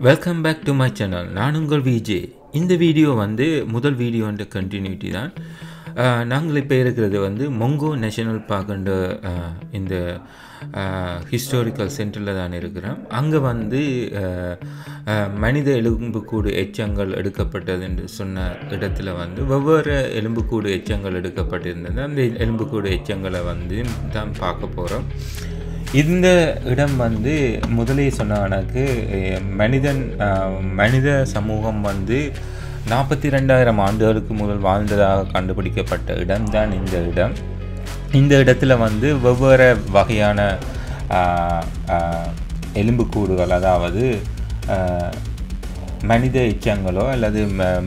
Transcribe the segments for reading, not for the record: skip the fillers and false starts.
Welcome back to my channel. நான் உங்கள் VJ. இந்த வீடியோ வந்து முதல் வீடியோன்ற கண்டினியூட்டி தான். நாங்கள் இப்போ இருக்கிறது வந்து மொங்கோ நேஷனல் பார்க்குன்ற இந்த ஹிஸ்டாரிக்கல் சென்டரில் தான் இருக்கிறோம். அங்கே வந்து மனித எலும்புக்கூடு எச்சங்கள் எடுக்கப்பட்டது என்று சொன்ன இடத்துல வந்து வெவ்வேறு எலும்புக்கூடு எச்சங்கள் எடுக்கப்பட்டிருந்தது. அந்த எலும்புக்கூடு எச்சங்களை வந்து தான் பார்க்க போகிறோம். இந்த இடம் வந்து முதலே சொன்ன எனக்கு மனித சமூகம் வந்து 42,000 ஆண்டுகளுக்கு முதல் வாழ்ந்ததாக கண்டுபிடிக்கப்பட்ட இடம்தான் இந்த இடம். இந்த இடத்துல வந்து வெவ்வேறு வகையான எலும்புக்கூடுகள், அதாவது மனித எச்சங்களோ அல்லது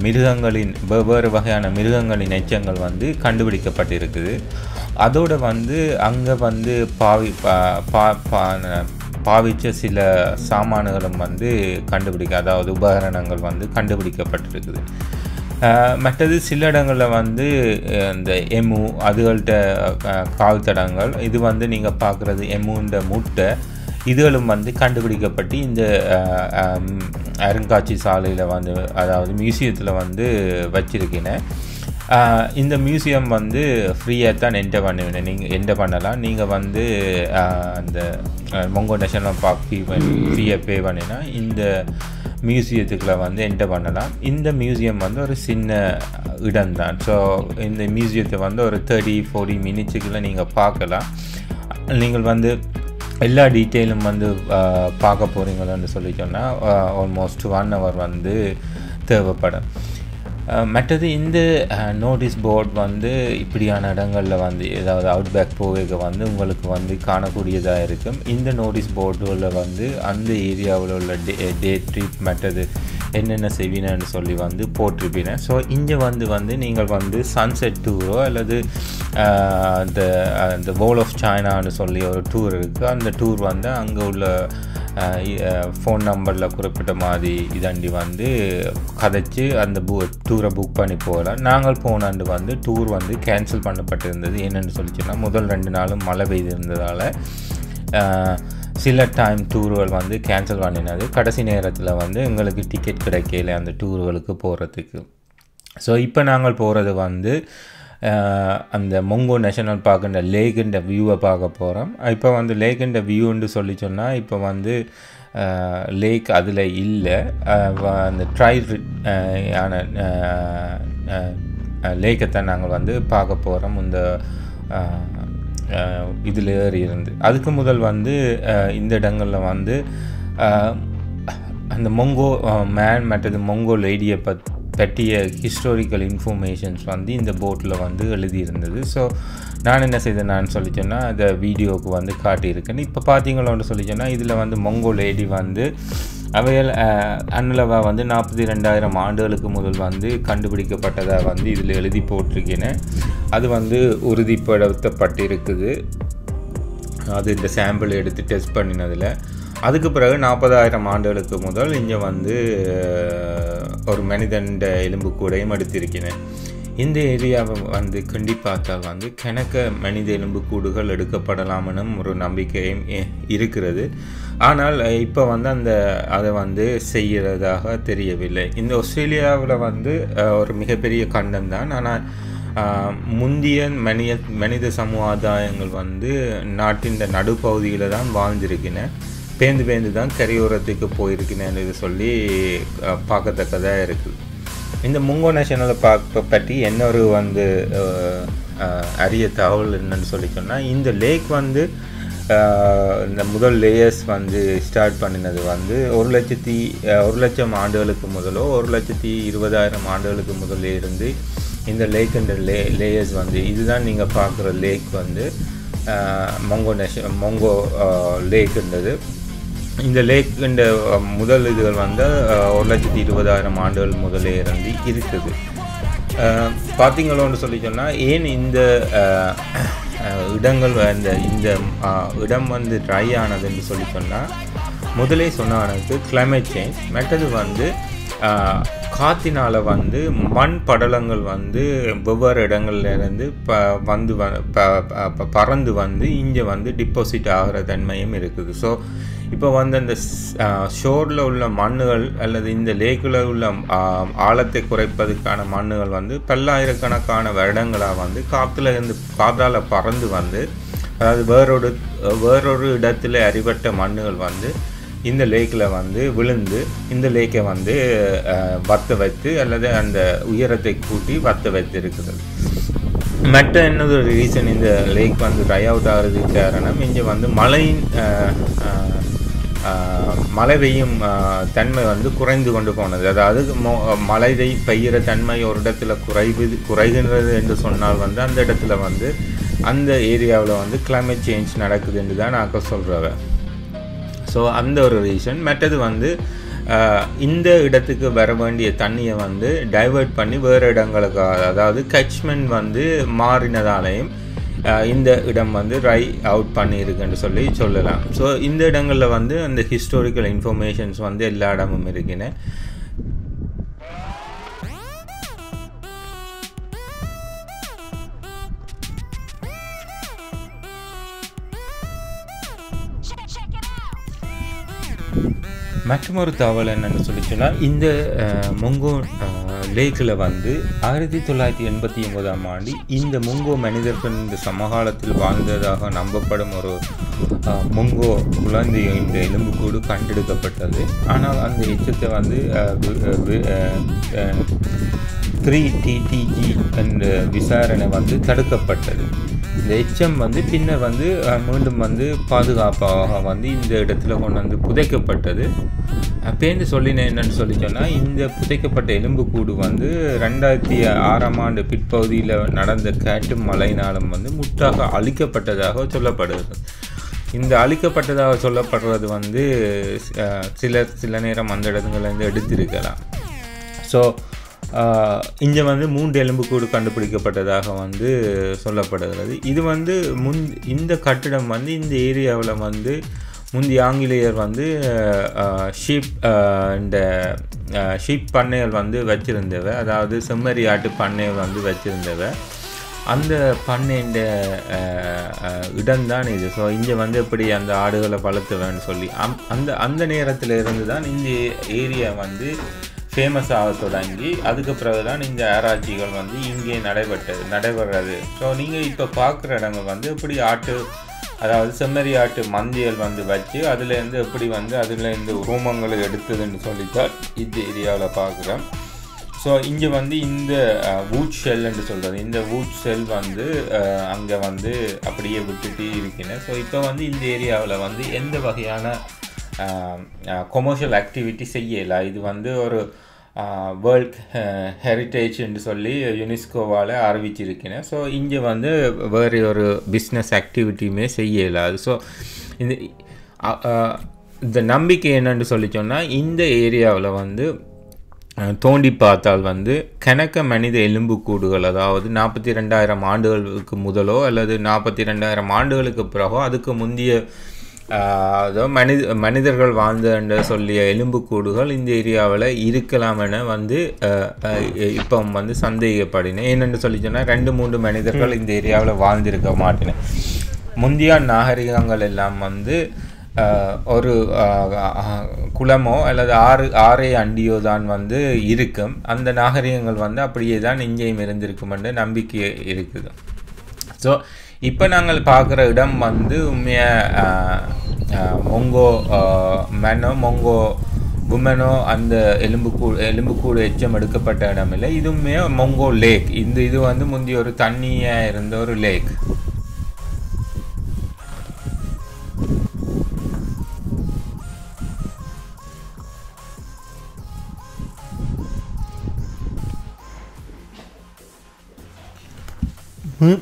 மிருகங்களின் வெவ்வேறு வகையான மிருகங்களின் எச்சங்கள் வந்து கண்டுபிடிக்கப்பட்டிருக்குது. அதோடு வந்து அங்கே வந்து பாவித்த சில சாமான்களும் வந்து அதாவது உபகரணங்கள் வந்து கண்டுபிடிக்கப்பட்டிருக்குது. மற்றது சில இடங்களில் வந்து இந்த எமு அதுகள்கிட்ட கால் தடங்கள், இது வந்து நீங்கள் பார்க்குறது எமுன்ற முட்டை, இதுகளும் வந்து கண்டுபிடிக்கப்பட்டு இந்த அருங்காட்சி சாலையில் வந்து, அதாவது மியூசியத்தில் வந்து வச்சிருக்கேன். இந்த மியூசியம் வந்து ஃப்ரீயாக தான் என்டர் பண்ணுவேன். நீங்கள் என்டர் பண்ணலாம். நீங்கள் வந்து அந்த மொங்கோ நேஷனல் பார்க் ஃப்ரீயாக பே பண்ணினா இந்த மியூசியத்துக்குள்ளே வந்து என்டர் பண்ணலாம். இந்த மியூசியம் வந்து ஒரு சின்ன இடம்தான். ஸோ இந்த மியூசியத்தை வந்து ஒரு 30-40 மினிட்ஸுக்குள்ளே நீங்கள் பார்க்கலாம். நீங்கள் வந்து எல்லா டீட்டெயிலும் வந்து பார்க்க போகிறீங்களான்னு சொல்லி சொன்னால் ஆல்மோஸ்ட் 1 hour வந்து தேவைப்படும். மற்றது இந்த நோட்டீஸ் போர்ட் வந்து இப்படியான இடங்களில் வந்து ஏதாவது அவுட்பேக் போக வந்து உங்களுக்கு வந்து காணக்கூடியதாக இருக்கும். இந்த நோட்டீஸ் போர்டுகளில் வந்து அந்த ஏரியாவில் உள்ள டே ட்ரிப் மற்றது என்னென்ன செய்வினன்னு சொல்லி வந்து போட்டிருப்பீங்க. ஸோ இங்கே வந்து நீங்கள் வந்து சன்செட் டூரோ அல்லது இந்த வால் ஆஃப் சைனான்னு சொல்லி ஒரு டூர் இருக்குது. அந்த டூர் வந்து அங்கே உள்ள ஃபோன் நம்பரில் குறிப்பிட்ட மாதிரி இதாண்டி வந்து கதைச்சி அந்த டூரை புக் பண்ணி போகலாம். நாங்கள் போனாண்டு வந்து டூர் வந்து கேன்சல் பண்ணப்பட்டிருந்தது. என்னென்னு சொல்லிச்சுன்னா முதல் 2 நாளும் மழை பெய்திருந்ததால் சில டைம் டூர்கள் வந்து கேன்சல் பண்ணினது. கடைசி நேரத்தில் வந்து எங்களுக்கு டிக்கெட் கிடைக்கல அந்த டூர்களுக்கு போகிறதுக்கு. ஸோ இப்போ நாங்கள் போகிறது வந்து அந்த மொங்கோ நேஷனல் பார்க்குன்ற லேக்குன்ற வியூவை பார்க்க போகிறோம். இப்போ வந்து லேக்குன்ற வியூன்னு சொல்லி சொன்னால் இப்போ வந்து லேக் அதில் இல்லை. அந்த ஆன லேக்கைத்தான் நாங்கள் வந்து பார்க்க போகிறோம். இந்த இதில் ஏறி இருந்து அதுக்கு முதல் வந்து இந்த இடங்களில் வந்து அந்த மொங்கோ மேன் மற்றது மொங்கோ லேடியை பற்றிய ஹிஸ்டாரிக்கல் இன்ஃபர்மேஷன்ஸ் வந்து இந்த போட்டில் வந்து எழுதியிருந்தது. ஸோ நான் என்ன செய்தேன்னு சொல்லி சொன்னால் அதை வீடியோவுக்கு வந்து காட்டியிருக்கேன். இப்போ பார்த்தீங்களோன்னு சொல்லி சொன்னால் இதில் வந்து மொங்கோ லேடி வந்து அவைகள் அன்னளவாக வந்து 42,000 ஆண்டுகளுக்கு முதல் வந்து கண்டுபிடிக்கப்பட்டதாக வந்து இதில் எழுதி போட்டிருக்கேன். அது வந்து உறுதிப்படுத்தப்பட்டிருக்குது. அது இந்த சாம்பிள் எடுத்து டெஸ்ட் பண்ணினதில். அதுக்கு பிறகு 40,000 ஆண்டுகளுக்கு முதல் இங்கே வந்து ஒரு மனிதன் எலும்பு கூடையும் எடுத்திருக்கிறேன். இந்த ஏரியாவை வந்து கிண்டி பார்த்தால் வந்து கணக்க மனித எலும்பு கூடுகள் எடுக்கப்படலாம்னு ஒரு நம்பிக்கையும் இருக்கிறது. ஆனால் இப்போ வந்து அதை வந்து செய்கிறதாக தெரியவில்லை. இந்த ஆஸ்திரேலியாவில் வந்து ஒரு மிகப்பெரிய கண்டம் தான். ஆனால் முந்திய மனித சமுதாயங்கள் வந்து நாட்டின் நடுப்பகுதியில் தான் வாழ்ந்திருக்கின. பேந்து தான் கரையோரத்துக்கு போயிருக்கினேன்னு சொல்லி பார்க்கத்தக்கதாக இருக்குது. இந்த முங்கோ நேஷனல் பார்க் பற்றி இன்னொரு வந்து அரிய தகவல் என்னன்னு சொல்லி சொன்னால், இந்த லேக் வந்து இந்த முதல் லேயர்ஸ் வந்து ஸ்டார்ட் பண்ணினது வந்து 1,00,000 ஆண்டுகளுக்கு முதலோ 1,20,000 ஆண்டுகளுக்கு முதலே இருந்து இந்த லேக்குன்ற லேயர்ஸ் வந்து இதுதான் நீங்கள் பார்க்குற லேக் வந்து மொங்கோ லேக்குன்றது. இந்த லேக்குன்ற முதல் இதுகள் வந்து 1,20,000 ஆண்டுகள் முதலே இருந்து இருக்குது. பார்த்தீங்களோன்னு சொல்லி சொன்னால் ஏன் இந்த இடங்கள் இந்த இடம் வந்து ட்ரை ஆனதுன்னு சொல்லி சொன்னால், முதலே சொன்னவனுக்கு கிளைமேட் சேஞ்ச், மற்றது வந்து காற்றினால் வந்து மண் படலங்கள் வந்து வெவ்வேறு இடங்கள்லேருந்து பறந்து வந்து இங்கே வந்து டிபாசிட் ஆகிற தன்மையும் இருக்குது. ஸோ இப்போ வந்து அந்த ஷோரில் உள்ள மண்ணுகள் அல்லது இந்த லேக்கில் உள்ள ஆழத்தை குறைப்பதற்கான மண்ணுகள் வந்து பல்லாயிரக்கணக்கான வருடங்களாக வந்து காற்றால் பறந்து வந்து, அதாவது வேறொரு இடத்துல அறிபட்ட மண்ணுகள் வந்து இந்த லேக்கில் வந்து விழுந்து இந்த லேக்கை வந்து வத்த வைத்து அல்லது அந்த உயரத்தை கூட்டி வத்த வைத்து இருக்குது. மற்ற இன்னொரு ரீசன் இந்த லேக் வந்து ட்ரை அவுட் ஆகிறதுக்கு காரணம், இங்கே வந்து மழை பெய்யும் தன்மை வந்து குறைந்து கொண்டு போனது. அதாவது மழை பெய்கிற தன்மை ஒரு இடத்துல குறைகின்றது என்று சொன்னால் வந்து அந்த இடத்துல வந்து அந்த ஏரியாவில் வந்து கிளைமேட் சேஞ்ச் நடக்குது என்று தான் நான் சொல்கிறேன். ஸோ அந்த ஒரு ரீசன். மற்றது வந்து இந்த இடத்துக்கு வர வேண்டிய தண்ணியை வந்து டைவர்ட் பண்ணி வேறு இடங்களுக்கு, அதாவது கட்ச்மெண்ட் வந்து மாறினதாலையும் இந்த இடம் வந்து ட்ரை அவுட் பண்ணியிருக்குன்னு சொல்லலாம். ஸோ இந்த இடங்களில் வந்து அந்த ஹிஸ்டாரிக்கல் இன்ஃபர்மேஷன்ஸ் வந்து எல்லா இடமும் இருக்குன்னு. மற்றொரு தகவல் என்னென்னு சொன்னால், இந்த முங்கோ லேக்கில் வந்து 1989ஆம் ஆண்டு இந்த முங்கோ மனிதர்கள் இந்த சமகாலத்தில் வாழ்ந்ததாக நம்பப்படும் ஒரு முங்கோ குழந்தையின் எலும்புக்கூடு கண்டெடுக்கப்பட்டது. ஆனால் அந்த எச்சத்தை வந்து 3TTG என்ற விசாரணை வந்து தடுக்கப்பட்டது. இந்த எச்சம் வந்து பின்னர் வந்து மீண்டும் வந்து பாதுகாப்பாக வந்து இந்த இடத்துல கொண்டு வந்து புதைக்கப்பட்டது. அப்பேந்து சொல்லினேன் என்னென்னு சொன்னால், இந்த புதைக்கப்பட்ட எலும்புக்கூடு வந்து 2006ஆம் ஆண்டு பிற்பகுதியில் நடந்த காட்டு மழையினாலும் வந்து முற்றாக அழிக்கப்பட்டதாக சொல்லப்படுகிறது. இந்த அழிக்கப்பட்டதாக சொல்லப்படுறது வந்து சில நேரம் அந்த இடத்துலேருந்து எடுத்திருக்கலாம். ஸோ இங்கே வந்து 3 எலும்புக்கூடு கண்டுபிடிக்கப்பட்டதாக வந்து சொல்லப்படுகிறது. இது வந்து இந்த கட்டிடம் வந்து இந்த ஏரியாவில் வந்து முந்தைய ஆங்கிலேயர் வந்து ஷீப் பண்ணைகள் வந்து வச்சுருந்தவ, அதாவது செம்மறி ஆட்டு பண்ணைகள் வந்து வச்சுருந்தவ. அந்த பண்ணைண்ட இடம்தான் இது. ஸோ இங்கே வந்து எப்படி அந்த ஆடுகளை வளர்த்துவேன்னு சொல்லி அந்த நேரத்தில் இருந்து தான் இந்த ஏரியா வந்து ஃபேமஸ் ஆக தொடங்கி, அதுக்கு பிறகு தான் இந்த ஆராய்ச்சிகள் வந்து இங்கே நடைபெறது. ஸோ நீங்கள் இப்போ பார்க்குற இடங்கள் வந்து எப்படி அதாவது செம்மறி ஆட்டு மந்தியல் வந்து வச்சு அதுலேருந்து எப்படி வந்து அதுலேருந்து உரோமங்களை எடுத்ததுன்னு சொல்லித்தான் இந்த ஏரியாவில் பார்க்குறோம். ஸோ இங்கே வந்து இந்த வூட் ஷெல்ன்னு சொல்கிறது, இந்த வூட் ஷெல் வந்து அங்கே வந்து அப்படியே விட்டுட்டு இருக்கிறேன். ஸோ இப்போ வந்து இந்த ஏரியாவில் வந்து எந்த வகையான கொமர்ஷியல் ஆக்டிவிட்டி செய்யலை. இது வந்து ஒரு வேர்ல்ட் ஹெரிட்டேஜ் என்று சொல்லி யுனெஸ்கோவால் அறிவிச்சிருக்கிறேன். ஸோ இங்கே வந்து வேறு ஒரு பிஸ்னஸ் ஆக்டிவிட்டியுமே செய்யலாது. ஸோ இந்த நம்பிக்கை என்னென்னு சொல்லி சொன்னால், இந்த ஏரியாவில் வந்து தோண்டி பார்த்தால் வந்து கணக்க மனித எலும்புக்கூடுகள், அதாவது 42,000 ஆண்டுகளுக்கு முதலோ அல்லது 42,000 ஆண்டுகளுக்கு பிறகோ அதுக்கு முந்தைய மனிதர்கள் வாழ்ந்த சொல்லிய எலும்புக்கூடுகள் இந்த ஏரியாவில் இருக்கலாம் என வந்து இப்போ வந்து சந்தேகப்படினேன். ஏனென்று சொல்லி சொன்னால் 2-3 மனிதர்கள் இந்த ஏரியாவில் வாழ்ந்திருக்க மாட்டேன். முந்தைய நாகரிகங்கள் எல்லாம் வந்து ஒரு குளமோ அல்லது ஆறே அண்டியோ தான் வந்து இருக்கும். அந்த நாகரிகங்கள் வந்து அப்படியே தான் இங்கேயும் இருந்திருக்கும் என்ற நம்பிக்கை இருக்குது. ஸோ இப்போ நாங்கள் பார்க்குற இடம் வந்து உண்மையாக மொங்கோ மேனோ மொங்கோ உமனோ அந்த எலும்புக்கூடு எச்சம் எடுக்கப்பட்ட இடம் இல்லை. இதுவுமே மொங்கோ லேக். இது வந்து முந்தைய ஒரு தண்ணியாக இருந்த ஒரு லேக்.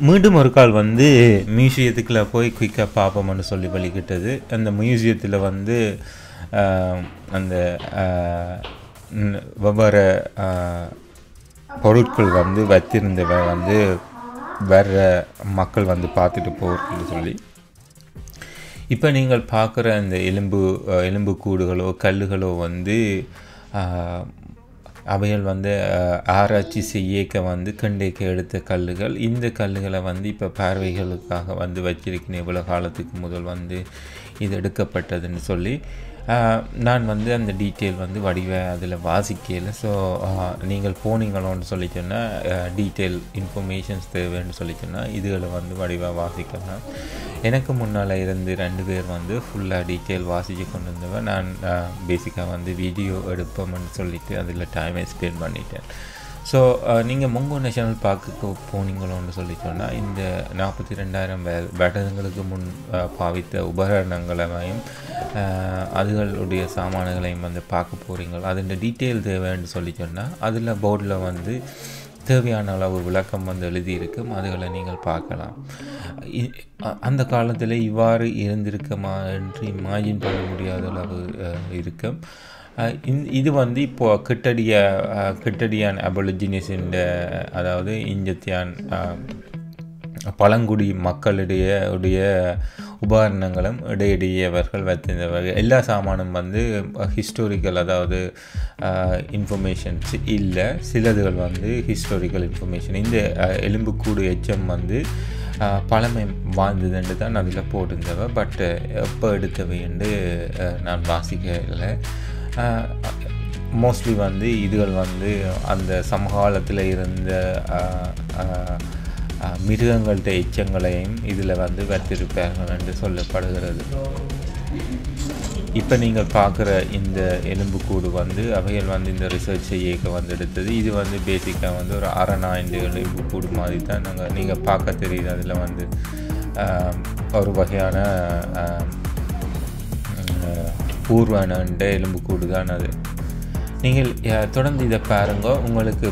மீண்டும் ஒரு கால் வந்து மியூசியத்துக்குள்ளே போய் குயிக்காக பார்ப்போம்னு சொல்லி வழிகிட்டது. அந்த மியூசியத்தில் வந்து அந்த வெவ்வேறு பொருட்கள் வந்து வச்சிருந்தவ வந்து வர்ற மக்கள் வந்து பார்த்துட்டு போகிறதுன்னு சொல்லி, இப்போ நீங்கள் பார்க்குற அந்த எலும்புக்கூடுகளோ கல்லுகளோ வந்து அவைகள் வந்து ஆராய்ச்சி செய்யக்க வந்து கண்டேக்க எடுத்த கல்லுகள். இந்த கல்லுகளை வந்து இப்போ பார்வைகளுக்காக வந்து வச்சிருக்கணும். இவ்வளோ காலத்துக்கு முதல் வந்து இது எடுக்கப்பட்டதுன்னு சொல்லி நான் வந்து அந்த டீட்டெயில் வந்து வடிவை அதில் வாசிக்கல. ஸோ நீங்கள் போனீங்களோன்னு சொல்லி சொன்னால் டீட்டெயில் இன்ஃபர்மேஷன்ஸ் தேவைன்னு சொல்லி சொன்னால் இதுகளை வந்து வடிவாக வாசிக்கலாம். எனக்கு முன்னால் இருந்து 2 பேர் வந்து ஃபுல்லாக டீட்டெயில் வாசித்து கொண்டு இருந்தவன். நான் பேசிக்காக வந்து வீடியோ எடுப்போம்னு சொல்லிவிட்டு அதில் டைமை ஸ்பெண்ட் பண்ணிட்டேன். ஸோ நீங்கள் மொங்கோ நேஷனல் பார்க்குக்கு போனீங்களோன்னு சொல்லி சொன்னால் இந்த 42,000 வருடங்களுக்கு முன் பாவித்த உபகரணங்களையும் அதுகளுடைய சாமான்களையும் வந்து பார்க்க போகிறீங்க. அதோட டீட்டெயில் தேவைன்னு சொல்லி சொன்னால் அதில் போர்டில் வந்து தேவையான அளவு விளக்கம் வந்து எழுதியிருக்கும். அதுகளை நீங்கள் பார்க்கலாம். அந்த காலத்தில் இவ்வாறு இருந்திருக்குமா என்று இமேஜின் பண்ண முடியாத அளவு இருக்கும். இது வந்து இப்போது கிட்டடியான் அபோலிஜினிஸின் அதாவது இஞ்சத்தியான் பழங்குடி மக்களிடையே உபகரணங்களும் இடையிடையே அவர்கள் வைத்திருந்தவர்கள். எல்லா சாமானும் வந்து ஹிஸ்டோரிக்கல் அதாவது இன்ஃபர்மேஷன்ஸ் இல்லை, சிலதுகள் வந்து ஹிஸ்டோரிக்கல் இன்ஃபர்மேஷன். இந்த எலும்புக்கூடு எச்சம் வந்து பழமை வாழ்ந்ததுன்னு தான் அதில் போட்டிருந்தவ. பட் எப்போ எடுத்தவை என்று நான் வாசிக்கலை. மோஸ்ட்லி வந்து இதுகள் வந்து அந்த சமகாலத்தில் இருந்த மிருகங்கள்ட எச்சங்களையும் இதில் வந்து வைத்திருப்பார்கள் என்று சொல்லப்படுகிறது. இப்போ நீங்கள் பார்க்குற இந்த எலும்புக்கூடு வந்து அவைகள் வந்து இந்த ரிசர்ச் செய்ய வந்து எடுத்தது. இது வந்து பேசிக்காக வந்து ஒரு அரணாய்ந்து எலும்புக்கூடு மாதிரி தான் நீங்கள் பார்க்க தெரியுது. அதில் வந்து ஒரு வகையான பூர்வனண்ட எலும்புக்கூடு தான் அது. நீங்கள் தொடர்ந்து இதை பாருங்க, உங்களுக்கு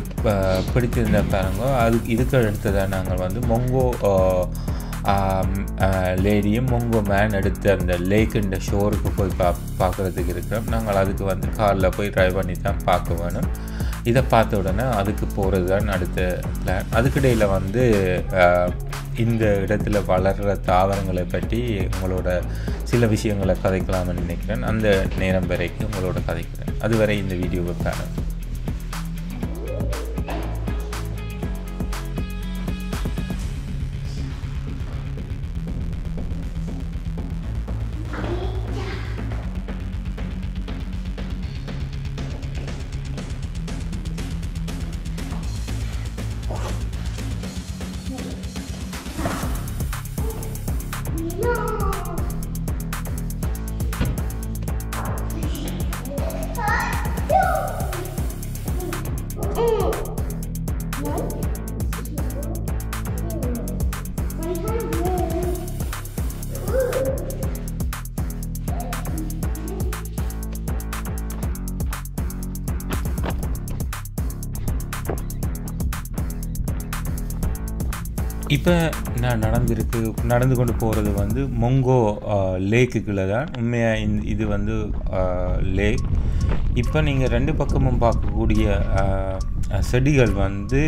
பிடித்திருந்த பாருங்க. இதுக்கு அடுத்ததாக நாங்கள் வந்து மொங்கோ லேடியும் மொங்கோ மேன் எடுத்து அந்த லேக்குன்ற ஷோருக்கு போய் பார்க்குறதுக்கு இருக்கிறோம். நாங்கள் அதுக்கு வந்து காரில் போய் ட்ரைவ் பண்ணி தான் பார்க்க வேணும். இதை பார்த்த உடனே அதுக்கு போகிறது தான் அடுத்த பிளான். அதுக்கிடையில் வந்து இந்த இடத்துல வளர்கிற தாவரங்களை பற்றி உங்களோட சில விஷயங்களை கதைக்கலாம்னு நினைக்கிறேன். அந்த நேரம் வரைக்கும் உங்களோட கதைக்கிறேன். அதுவரை இந்த வீடியோவை பாருங்கள். இப்போ நான் நடந்து கொண்டு போகிறது வந்து மொங்கோ லேக்குக்குள்ளே தான். உண்மையாக இது வந்து லேக். இப்போ நீங்கள் 2 பக்கமும் பார்க்கக்கூடிய செடிகள் வந்து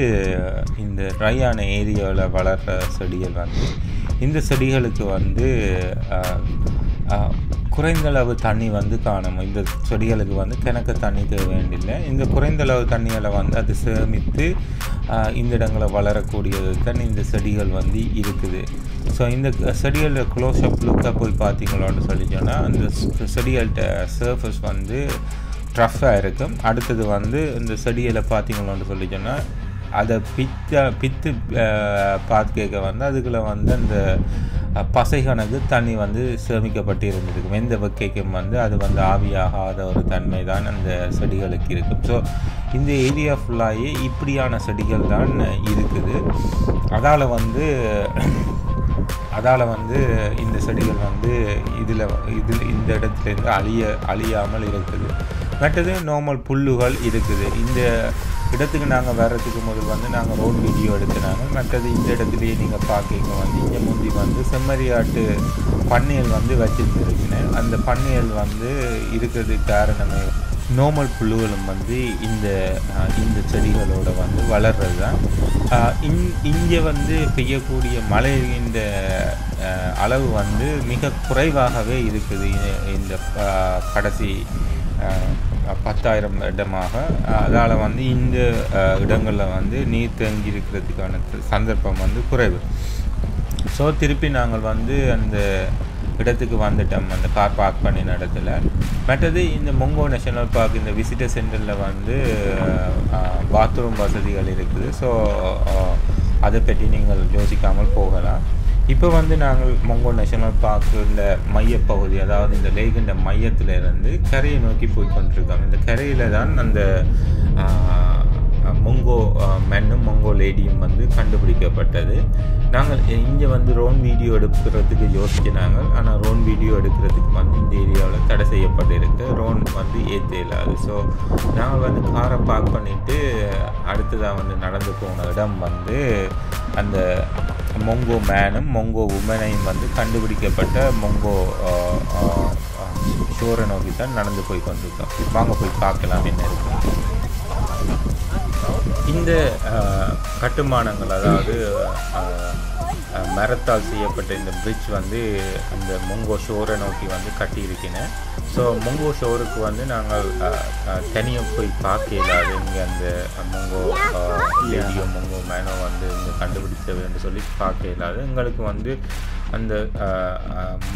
இந்த ட்ரையான ஏரியாவில் வளர்கிற செடிகள் வந்து இந்த செடிகளுக்கு வந்து குறைந்தளவு தண்ணி வந்து காணும். இந்த செடிகளுக்கு வந்து கிணக்கு தண்ணி தேவை வேண்டியில்லை. இந்த குறைந்தளவு தண்ணிகளை வந்து அது சேமித்து இந்த இடங்களை வளரக்கூடியது தான் இந்த செடிகள் வந்து இருக்குது. ஸோ இந்த செடிகளோட க்ளோஸ்அப் லுக்காக போய் பார்த்தீங்களோன்னு சொல்லி சொன்னால் அந்த செடிகள்கிட்ட சர்ஃபேஸ் வந்து ரஃப்பாக இருக்கும். அடுத்தது வந்து இந்த செடிகளை பார்த்தீங்களோன்னு சொல்லி சொன்னால் அதை பித்து பார்த்து கேட்க வந்து அதுக்குள்ளே வந்து அந்த பசை கணக்கு தண்ணி வந்து சேமிக்கப்பட்டு இருந்திருக்கும். எந்த வகைக்கும் வந்து அது வந்து ஆவியாகாத ஒரு தன்மை தான் அந்த செடிகளுக்கு இருக்கும். ஸோ இந்த ஏரியா ஃபுல்லாகவே இப்படியான செடிகள் தான் இருக்குது. அதால் வந்து இந்த செடிகள் வந்து இந்த இடத்துலேருந்து அழியாமல் இருக்குது. மற்றது நார்மல் புல்லுகள் இருக்குது. இந்த இடத்துக்கு நாங்கள் வர்றதுக்கு முதல் வந்து நாங்கள் ரோட் வீடியோ எடுத்துனாங்க. மற்றது இந்த இடத்துலையே நீங்கள் பார்க்க வந்து இங்கே முந்தி வந்து செம்மறியாட்டு பண்ணையல் வந்து வச்சுருந்துருக்குன்னு. அந்த பண்ணையல் வந்து இருக்கிறதுக்கு காரணமே நார்மல் புல்லுகளும் வந்து இந்த செடிகளோட வந்து வளர்கிறது தான். இங்கே வந்து பெய்யக்கூடிய மழையின் அளவு வந்து மிக குறைவாகவே இருக்குது இந்த கடைசி 10,000 இடமாக. அதால் வந்து இந்த இடங்களில் வந்து நீர் தேங்கி இருக்கிறதுக்கான சந்தர்ப்பம் வந்து குறைவு. ஸோ திருப்பி நாங்கள் வந்து அந்த இடத்துக்கு வந்துட்டோம் அந்த கார் பார்க் பண்ணின இடத்துல. மற்றது இந்த மொங்கோ நேஷனல் பார்க் இந்த விசிட்டர் சென்டரில் வந்து பாத்ரூம் வசதிகள் இருக்குது. ஸோ அதை பற்றி நீங்கள் யோசிக்காமல் போகலாம். இப்போ வந்து நாங்கள் மொங்கோ நேஷனல் பார்க்கில் மையப்பகுதி, அதாவது இந்த லேகின்ற மையத்திலிருந்து கரையை நோக்கி போய் கொண்டிருக்கோம். இந்த கரையில் தான் அந்த மொங்கோ மென்னும் மொங்கோ லேடியும் வந்து கண்டுபிடிக்கப்பட்டது. நாங்கள் இங்கே வந்து ரோன் வீடியோ எடுக்கிறதுக்கு யோசிச்சினாங்க. ஆனால் ரோன் வீடியோ எடுக்கிறதுக்கு வந்து இந்த ஏரியாவில் தடை செய்யப்பட்டிருக்கு. ரோன் வந்து ஏற்ற இல்லாது. ஸோ நாங்கள் வந்து காரை பார்க் பண்ணிவிட்டு அடுத்ததாக வந்து நடந்து போன இடம் வந்து அந்த மொங்கோ மேனும் மொங்கோ உமனையும் வந்து கண்டுபிடிக்கப்பட்ட மொங்கோ ஷோரை நோக்கி தான் நடந்து போய் கொண்டிருக்கோம். வாங்க போய் பார்க்கலாம் என்ன இருக்கு. இந்த கட்டுமானங்கள், அதாவது மரத்தால் செய்யப்பட்ட இந்த பிரிட்ஜ் வந்து அந்த மொங்கோ ஷோரை நோக்கி வந்து கட்டியிருக்கிறேன். ஸோ மொங்கோ ஷோருக்கு வந்து நாங்கள் தனியாக போய் பார்க்க இல்லாது. இங்கே அந்த மொங்கோ லேடியோ மொங்கோ மேனோ வந்து இங்கே கண்டுபிடிச்சதுன்னு சொல்லி பார்க்க இல்லாது. எங்களுக்கு வந்து அந்த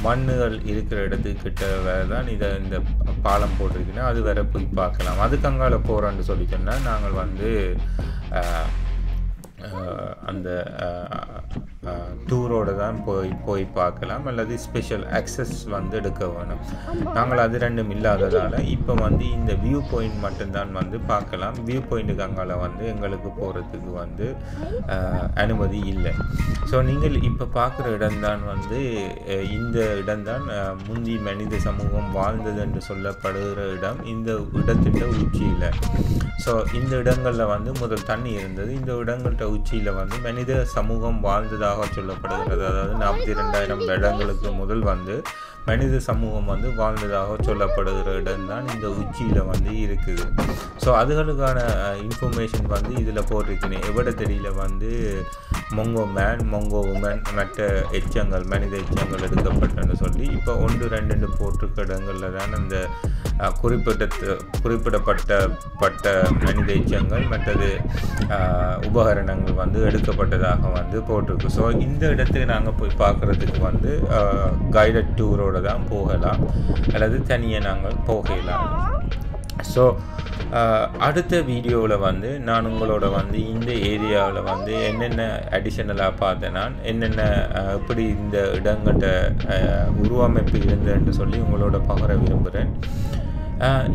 மண்ணுகள் இருக்கிற இடத்துக்கிட்ட வேறு தான் இந்த பாலம் போட்டிருக்கீங்கன்னா அது வேற போய் பார்க்கலாம். அதுக்கு அங்கால போகிறோன்னு சொல்லி சொன்னால் நாங்கள் வந்து அந்த டூரோடு தான் போய் பார்க்கலாம், அல்லது ஸ்பெஷல் அக்சஸ் வந்து எடுக்க வேணும். நாங்கள் அது ரெண்டும் இல்லாததால் இப்போ வந்து இந்த வியூ பாயிண்ட் மட்டும்தான் வந்து பார்க்கலாம். வியூ பாயிண்ட்டுக்கு அங்கால வந்து எங்களுக்கு போகிறதுக்கு வந்து அனுமதி இல்லை. ஸோ நீங்கள் இப்போ பார்க்குற இடம்தான் வந்து இந்த இடம்தான் முந்தி மனித சமூகம் வாழ்ந்தது என்று சொல்லப்படுகிற இடம். இந்த இடத்தின் உச்சியில், ஸோ இந்த இடங்களில் வந்து முதல் தண்ணி இருந்தது. இந்த இடங்கள்கிட்ட உச்சியில் வந்து மனித சமூகம் வாழ்ந்ததாக சொல்லப்படுகிறது. அதாவது 42,000 வருடங்களுக்கு முதல் வந்து மனித சமூகம் வந்து வாழ்ந்ததாக சொல்லப்படுகிற இடம்தான் இந்த உச்சியில் வந்து இருக்குது. ஸோ அதுகளுக்கான இன்ஃபர்மேஷன் வந்து இதில் போட்டிருக்கேன். எவ்வளோ வந்து மொங்கோ மேன் மொங்கோ உமன் மற்ற எச்சங்கள் மனித எச்சங்கள் எடுக்கப்பட்டன்னு சொல்லி இப்போ 1, 2 போட்டிருக்க இடங்களில் தான் அந்த குறிப்பிடப்பட்ட மனித எச்சங்கள் மற்றது உபகரணங்கள் வந்து எடுக்கப்பட்டதாக வந்து போட்டிருக்கு. ஸோ இந்த இடத்துக்கு நாங்கள் போய் பார்க்குறதுக்கு வந்து கைடட் டூரோடு தான் போகலாம், அல்லது தனியாக நாங்கள் போகலாம். ஸோ அடுத்த வீடியோவில் வந்து நான் உங்களோட வந்து இந்த ஏரியாவில் வந்து என்னென்ன அடிஷனலாக பார்த்தேன், நான் என்னென்ன எப்படி இந்த இடங்கள்கிட்ட உருவமைப்பு இருந்தேன்னு சொல்லி உங்களோட பகிர விரும்புகிறேன்.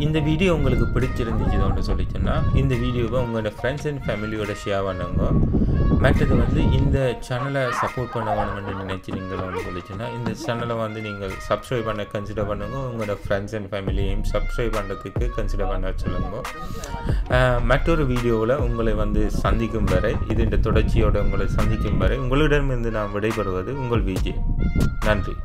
இந்த வீடியோ உங்களுக்கு பிடிச்சிருந்துச்சுன்னு சொல்லி சொன்னால் இந்த வீடியோவை உங்களோட ஃப்ரெண்ட்ஸ் அண்ட் ஃபேமிலியோட ஷேர் பண்ணுங்க. மற்றது வந்து இந்த சேனலை சப்போர்ட் பண்ண வேணும்னு நினைச்சிருங்களோன்னு சொல்லிச்சுன்னா இந்த சேனலை வந்து நீங்கள் சப்ஸ்கிரைப் பண்ண கன்சிடர் பண்ணுங்க. உங்களோட ஃப்ரெண்ட்ஸ் அண்ட் ஃபேமிலியையும் சப்ஸ்கிரைப் பண்ணுறதுக்கு கன்சிடர் பண்ண சொல்லுங்க. மற்றொரு வீடியோவில் உங்களை வந்து சந்திக்கும் வரை, இது தொடர்ச்சியோடு உங்களை சந்திக்கும் வரை உங்களிடமிருந்து நான் விடைபெறுவது உங்கள் விஜய். நன்றி.